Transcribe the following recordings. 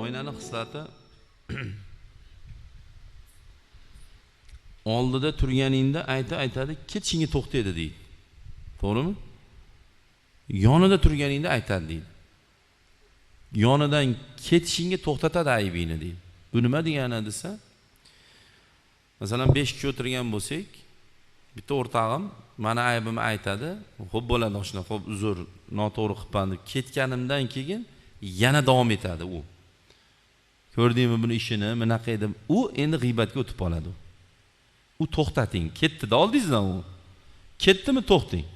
Oynani xislati oldida turganingda aytadi, ketishingga to'xtaydi deydi. To'g'rimi? Yonida turganingda aytadi deydi. Yonidan ketishingga to'xtatadi aybingni deydi. Bu nima degani desa, masalan 5 kishi o'tirgan bo'lsak, bitta o'rtog'im mana aybimni aytadi. Xo'p bo'ladi oshna, xo'p uzr, noto'g'ri qilibman deb ketganimdan keyin yana davom etadi u. Ko'rdingmi buni ishini, bunaqa edi. U endi g'iybatga o'tib qoladi. U to'xtating, ketdi-da oldingizdan u. Ketdimi to'xting.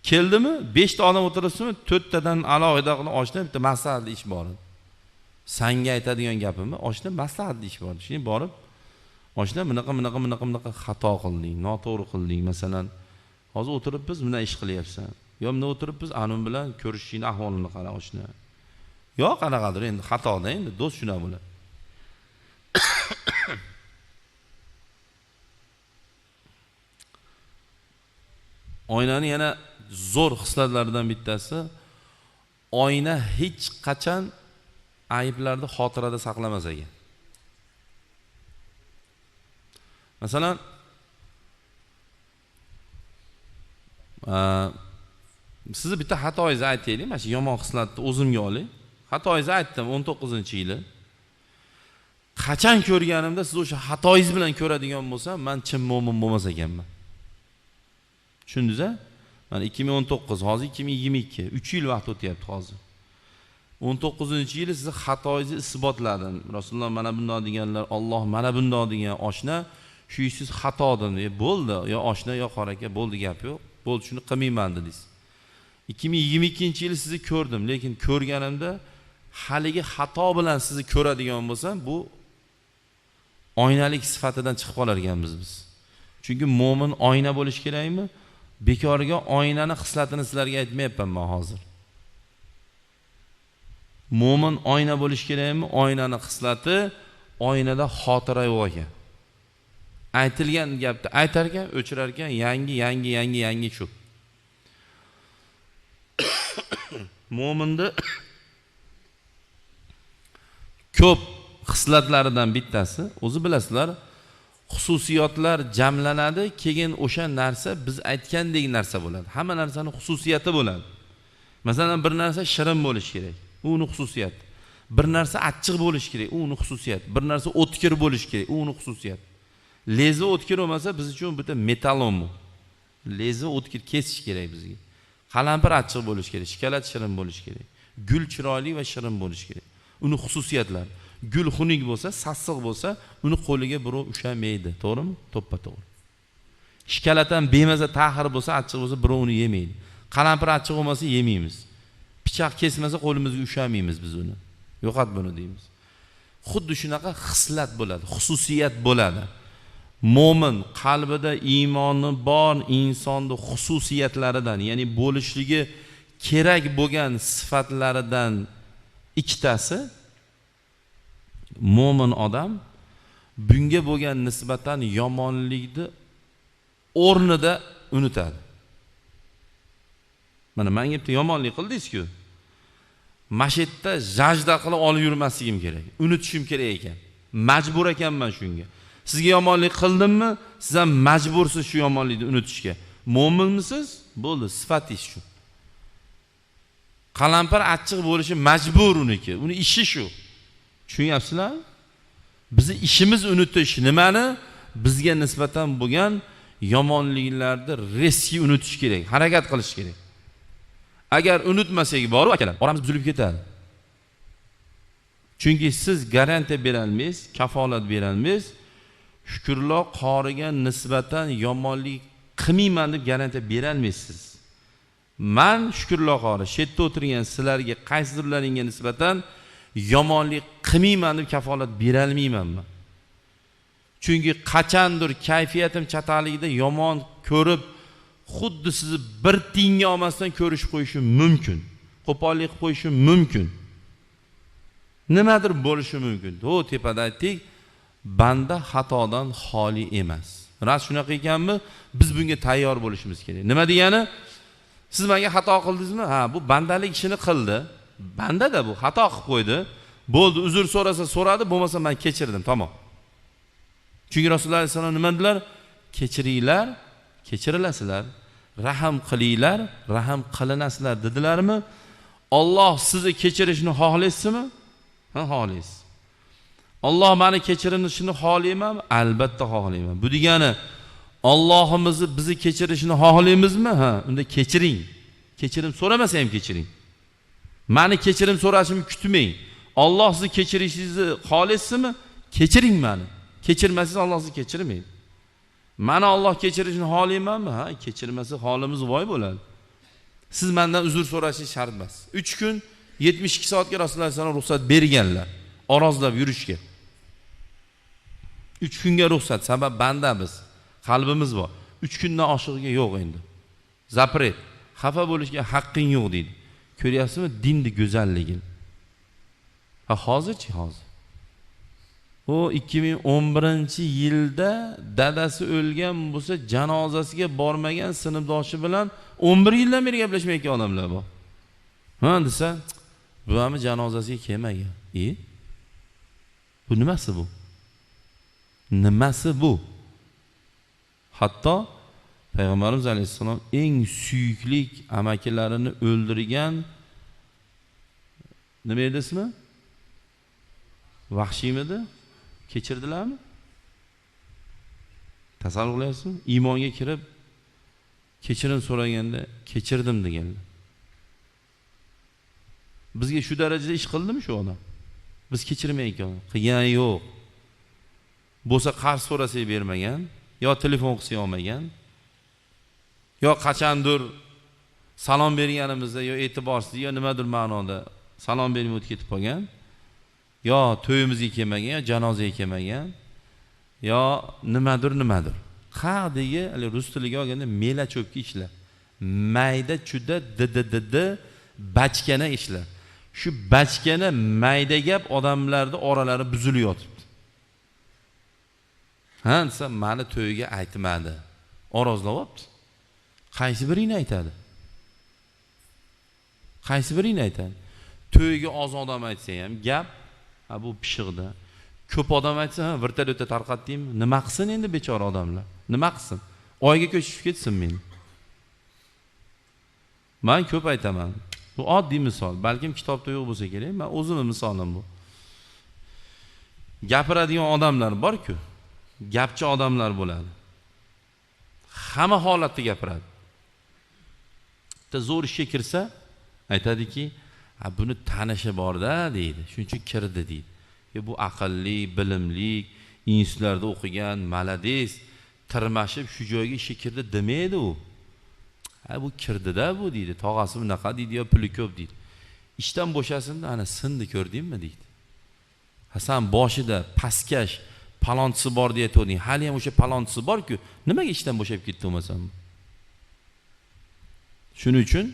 Keldimi 5 ta odam o'tiribsizmi, 4 tadan alohida qilib oshna bitta maslahatli ish bor. Senga aytadigan gapimni oshna maslahatli ish bor. Shuni borib oshna bunaqa xato qilding, noto'g'ri qilding. Masalan, hozir o'tirib biz bunday ish qilyapsan. Yo bunda o'tirib biz anim bilan ko'rishishning ahvolini qara oshna. Yo qanaqadir endi xatoda endi do'st shuna bo'ladi. Oynani yana zo'r xislatlaridan bittasi, oyna hech qachon ayblarni xotirada saqlamas ekan. Masalan, sizni bitta xatoingizni aytaylik, mana shu yomon xislatni o'zimga oling. Xatoingizni aytdim 19-yili. Qachon ko'rganimda siz o'sha xatoingiz bilan ko'radigan bo'lsam, men chin mo'min bo'lmas ekanman. Tushundingiz-a? Mana 2019, hozir 2022, 3 yil vaqt o'tyapti hozir. 19-yili sizni xatoingizni isbotladim. Rasululloh mana bunday deganlar, Alloh mana bunday degan oshna, shu siz xatodim deb bo'ldi. Yo oshna yo qoraka bo'ldi gap yo'q. Bo'ldi shuni qilmayman dedingiz. 2022-yili sizni ko'rdim, lekin ko'rganimda haligi xato bilan sizni ko'radigan bo'lsam, bu oynalik sifatidan chiqib qolar ekanmiz biz. Chunki mo'min oyna bo'lish kerakmi? Bekoriga oynani xislatini sizlarga aytmayapman men hozir. Mo'min oyna bo'lish kerakmi? Oynani xislati oynada xotira yo'q ekan. Aytilgan gapni aytar ekan, o'chirar ekan, yangi shu. Mo'minda ko'p xislatlaridan bittasi, o'zi bilasizlar, xususiyatlar jamlanadi, keyin o'sha narsa biz aytgandek narsa bo'ladi. Hamma narsaning xususiyati bo'ladi. Masalan, bir narsa shirin bo'lishi kerak, u uning xususiyati. Bir narsa achchiq bo'lishi kerak, u uning xususiyati. Bir narsa o'tkir bo'lishi kerak, u uning xususiyati. Lezi o'tkir bo'lmasa biz uchun bitta metalon bu. Lezi o'tkir kesish kerak bizga. Qalampir achchiq bo'lishi kerak, shikolat shirin bo'lishi kerak. Gul chiroyli va shirin bo'lishi kerak. Uni xususiyatlari. Gul xunuk bo'lsa, sassiq bo'lsa, uni qo'liga birov ushamaydi, to'g'rimi? To'ppa-to'g'ri. Shikolatdan bemaza tahir bo'lsa, achchiq bo'lsa, birov uni yemaydi. Qalampir achchiq bo'lmasa yemaymiz. Pichoq kesmasa qo'limizga ushamaymiz biz uni. Yo'qot buni deymiz. Xuddi shunaqa xislat bo'ladi, xususiyat bo'ladi. Mo'min qalbida iymoni bor insonning xususiyatlaridan, ya'ni bo'lishligi kerak bo'lgan sifatlaridan ikkitasi, mo'min odam bunga bo'lgan nisbatan yomonlikni o'rnida unutadi. Mana menga bitta yomonlik qildingiz-ku. Masjidda jajda qilib olib yurmasligim kerak. Unutishim kerak ekan. Majbur ekanman shunga. Sizga yomonlik qildimmi, siz ham majbursiz shu yomonlikni unutishga. Mo'minmisiz? Bo'ldi, sifatingiz shu. Qalampir achchiq bo'lishi majbur uniki. Uni ishi shu. Tushunyapsizlar? Bizi ishimiz unutish nimani? Bizga nisbatan bo'lgan yomonliklarni resmi unutish kerak, harakat qilish kerak. Agar unutmasak borib akalar, oramiz buzilib ketadi. Chunki siz garantiya bera olmaysiz, kafolat bera olmaysiz. Shukrlar qoriga nisbatan yomonlik qilmayman deb garantiya bera olmaysiz. Men shukrlar qori, shetda o'tirgan sizlarga qaysidirlaringga nisbatan yomonlik qilmayman deb kafolat bera olmayman men. Chunki qachondir kayfiyatim chataligida yomon ko'rib, xuddi sizni bir tiyinga olmasdan ko'rish qo'yishi mumkin. Qo'pollik qo'yishi mumkin. Nimadir bo'lishi mumkin. O tepada aytdik, banda xatodan xoli emas. Ras shunaqa ekanmi? Biz bunga tayyor bo'lishimiz kerak. Nima degani? Siz menga xato qildingizmi? Ha, bu bandalik ishini qildi. Banda da bu xato qilib qo'ydi. Bo'ldi, uzr so'rasa so'radi, bo'lmasa men kechirdim, tamom. Chunki Rasululloh alayhisalom nima dedilar? Kechiringlar, kechirilasizlar. Rahim qilinglar, rahim qilinasizlar dedilarmi? Alloh sizni kechirishni xohlaysizmi? Ha, xohlaysiz. Alloh meni kechirishini xohlaymanmi? Albatta xohlayman. Bu degani Allohimizni bizni kechirishini xohlaymizmi? Ha, unda kechiring. Kechirim so'ramasa ham kechiring. Meni kechirim so'rashimni kutmang. Alloh sizni kechirishingizni xohlaysizmi? Kechiring meni. Kechirmasangiz Alloh sizni kechirmaydi. Meni Alloh kechirishini xohlaymanmi? Ha, kechirmasa holimiz voy bo'ladi. Siz mendan uzr so'rashingiz shart emas. 3 kun 72 soatga Rasululloh alayhisalom ruxsat berganlar orozlab yurishga. 3 kunga ruxsat, sabab banda biz, qalbimiz bor. 3 kundan oshig'iga yo'q endi. Zapret, xafa bo'lishga haqqing yo'q deydi. Ko'ryapsizmi dinning go'zalligini? Ha, hozirchi hozir. O 2011-yilda dadasi o'lgan bo'lsa, janozasiga bormagan sinfdoshi bilan 11 yildan beri gaplashmayotgan odamlar bor. Ha desa, bu ham janozasiga kelmagan. Bu nimasi bu? Nimasi bu? Hatto Payg'ambarimiz alayhissalom eng suyuklik amakilarini o'ldirgan nima edi ismi? Vahshiymidi? Kechirdilarmi? Tasavvur qilyapsizmi? Iymonga kirib kechirim so'raganda kechirdim deganlar. Bizga shu darajada ish qildimi shu odam? Biz kechirmayotgan, qilgan yo'q. Bo'lsa qarz so'rasak bermagan, yo telefon qilsa olmagan, yo qachandir salom berganimizda yo e'tiborsiz yo nimadir ma'noda salom bermay o'tib ketib qolgan, yo to'yimizga kelmagan, yo janozaga kelmagan, yo nimadir. Qadigi rus tiliga olganda mela cho'pki ishlar. Mayda chuda didi bachkana ishlar. Shu bachkana mayda gap odamlarning oralari buzilib yotibdi. Ha, desa meni to'yiga aytmadi. Orozlayapti. Qaysi birini aytadi? Qaysi birini aytadi? To'yiga oz odam aytsa ham gap, ha bu pishiqda. Ko'p odam aytsa, ha vertolyotda tarqatdingmi? Nima qilsin endi bechora odamlar? Nima qilsin? Oyga ko'chib ketsin meni. Men ko'p aytaman. Bu oddiy misol. Balkim kitobda yo'q bo'lsa kerak, men o'zimning misolim bu. Gapiradigan odamlar bor-ku, gapchi odamlar bo'ladi. Hamma holatda gapiradi. Zo'r ishga kirsa, aytadiki, "Ha, buni tanishi bor-da" deydi. Shuning uchun kirdi deydi. Bu aqlli, bilimli, institutlarda o'qigan, malades, tirmashib shu joyga ishga kirdi demaydi u. Ha, bu kirdi-da bu deydi. Tog'asi bunaqa deydi, yo puli ko'p deydi. Ishdan bo'shasinda ana sindi ko'rdingmi deydi. Ha, sen boshida pastkash palonchisi bor deb aytding. Hali ham o'sha palonchisi bor-ku, nimaga ishdan bo'shab ketdi bo'lmasam? Shuning uchun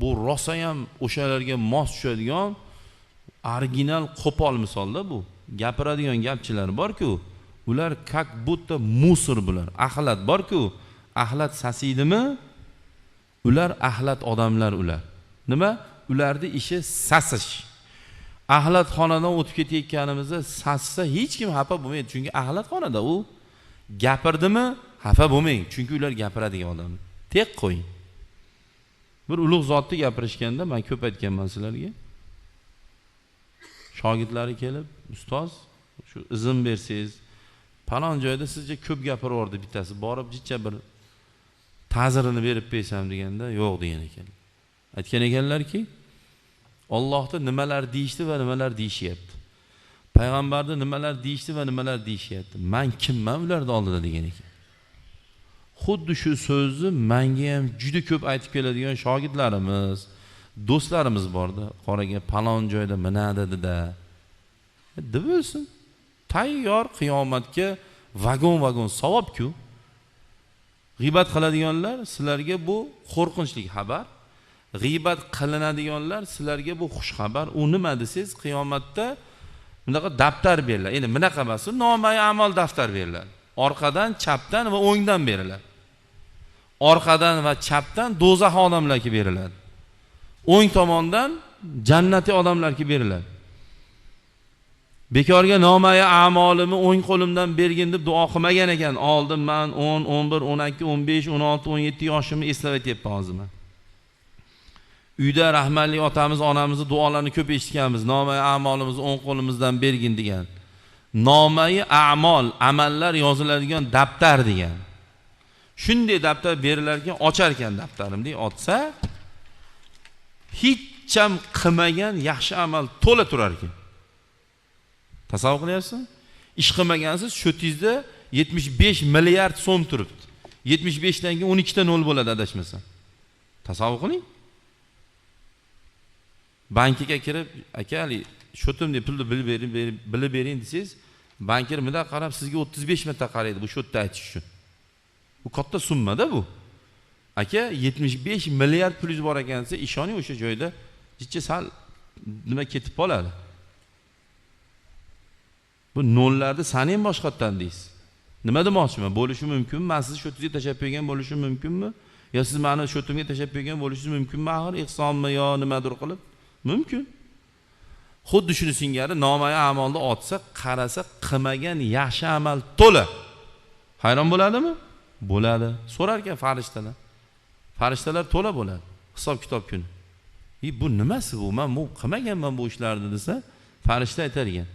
bu rosa ham o'shalarga mos tushadigan original qo'pol misolda bu. Gapiradigan gapchilar bor-ku, ular как будто musor bular. Axlat bor-ku, axlat sasiydimi? Ular axlat odamlar ular. Nima? Ularning ishi sasish. Axlat xonadan o'tib ketayotganimizda sassa hech kim xafa bo'lmaydi, chunki axlat xonada u gapirdimi, xafa bo'lmang, chunki ular gapiradigan odam. Tek qo'ying. Bir ulug' zotni gapirishganda men ko'p aytganman sizlarga. Shogirdlari kelib, ustoz, shu izn bersangiz, falon joyda sizga ko'p gapiraverdi bittasi, borib jicha bir ta'zirini berib bersam deganda, yo'q degan ekan. Aytgan ekanlarki, Allohda nimalar deyishdi va nimalar deyishyapti. Payg'ambarda nimalar deyishdi va nimalar deyishyapti. Men kimman ularning oldida degan ekan. Xuddi shu so'zni menga ham juda ko'p aytib keladigan shogirdlarimiz, do'stlarimiz borda. Qoraga palon joyda mana dedi-da. Deb bo'lsin. Tayyor qiyomatga vagon savob-ku. G'iybat qiladiganlar sizlarga bu qo'rqinchli xabar. G'iybat qilinadiganlar sizlarga bu xush xabar. U nima desangiz, qiyomatda bunaqa daftar beriladi. Endi bunaqa emas, nomay amal daftar beriladi. Orqadan, chapdan va o'ngdan beriladi. Orqadan va chapdan do'zax odamlarga beriladi. O'ng tomondan jannatiy odamlarga beriladi. Bekorga nomaya a'molimi o'ng qo'limdan bergin deb duo qilmagan ekan. Oldim men 10, 11, 12, 15, 16, 17 yoshimni eslab aytyapman hozir men. Uyda rahmatli otamiz, onamizni duolarini ko'p eshitganmiz. Nomay a'molimizni o'ng qo'limizdan bergin degan. Nomay a'mol, amallar yoziladigan daftar degan. Shunday daftar berilar ekan, ochar ekan daftarimni, otsa hech ham qilmagan yaxshi amal to'la turar ekan. Tasavvur qilyapsizmi? Ish qilmagansiz, shotingizda 75 milliard so'm turibdi. 75 dan keyin 12 ta nol bo'ladi adashmasam. Tasavvur qiling. Bankiga kirib, aka, shotimni pulni bilib bering desangiz, bankir bunday qarab sizga 35 marta qaraydi bu shotni aytish uchun. Bu katta summa-da bu. Aka, 75 milliard pulingiz bor ekansa, ishoning o'sha joyda jichcha sal nima ketib qoladi. Bu nollarni saning boshqatdan deysiz. Nima demoqchiman? Bo'lishi mumkinmi? Men sizni shotingizga tashab qo'ygan bo'lishim mumkinmi? Yo siz meni shotimga tashab qo'ygan bo'lishingiz mumkinmi? Axir ihsonmi yo nimadir qilib? Mumkin. Xuddi shuni singari nomaya amalda otsa, qarasa qilmagan yaxshi amal to'la. Hayron bo'ladimi? Bo'ladi. So'rar ekan farishtalar. Farishtalar to'la bo'ladi. Hisob kitob kuni. Bu nimasi bu? Men bu qilmaganman bu ishlarni desa, farishta aytar ekan.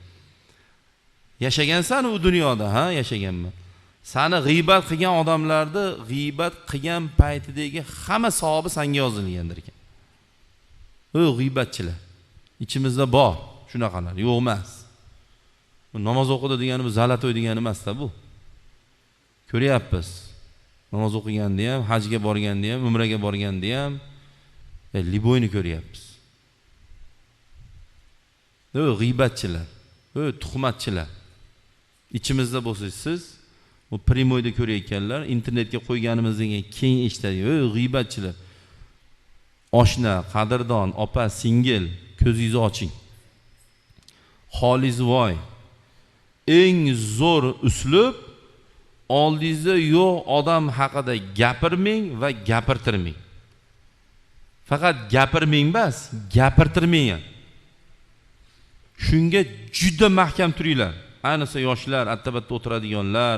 Yashagansan u dunyoda, ha, yashaganman. Seni g'iybat qilgan odamlarni g'iybat qilgan paytidagi hamma savobi senga yozilgandir ekan. O g'iybatchilar. İchimizda bor, shunaqalar, yo'q emas. Bu namoz o'qidi degani bu zalato'y degani emas-da bu. Ko'ryapmiz. Namoz o'qiganda ham, hajga borganda ham, umraga borganda ham liboyni ko'ryapmiz. O g'iybatchilar, o tuhmatchilar. İchimizda bo'lsangiz siz bu primoyda ko'rayotganlar, internetga qo'yganimizdan keyin eshitadi. O g'iybatchilar. Oshna, qadrdon, opa, singil, ko'zingizni oching. Xolizvoy. Eng zo'r uslub oldingizda yo'q odam haqida gapirmang va gapirtirmang. Faqat gapirmang emas, gapirtirmang ham. Shunga juda mahkam turinglar. Ayniqsa yoshlar, attabatda o'tiradiganlar,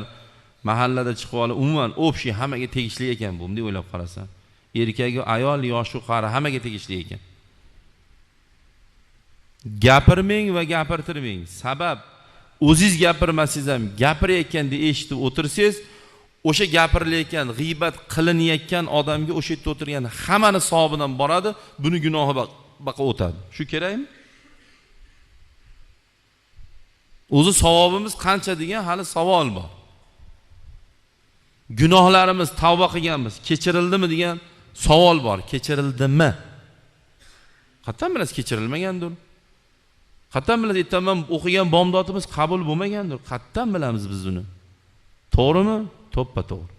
mahallada chiqib olib, umuman общий hammaga tegishli ekan bu, deb o'ylab qarasam. Erkagi, ayol, yoshi, qari hammaga tegishli ekan. Gapirmang va gapirtirmang. Sabab o'zingiz gapirmasangiz ham gapirayotganda eshitib o'tirsangiz, o'sha gapirilayotgan, g'iybat qilinayotgan odamga o'sha yerda o'tirgan hammani savobidan boradi, buni gunohi baqa o'tadi. Shu kerakmi? O'zi savobimiz qancha degan hali savol bor. Gunohlarimiz tavba qilganmiz, kechirildimi degan savol bor. Kechirildimi? Qattan bilasiz kechirilmagandir. Qattan bilasiz aytaman o'qigan bomdodimiz qabul bo'lmagandir. Qattan bilamiz biz buni. To'g'rimi? To'ppa to'g'ri.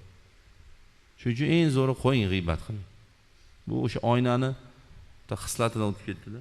Shuning uchun eng zo'ri qo'ying g'iybat qiling. Bu o'sha oynani xislatidan o'tib ketdi-da.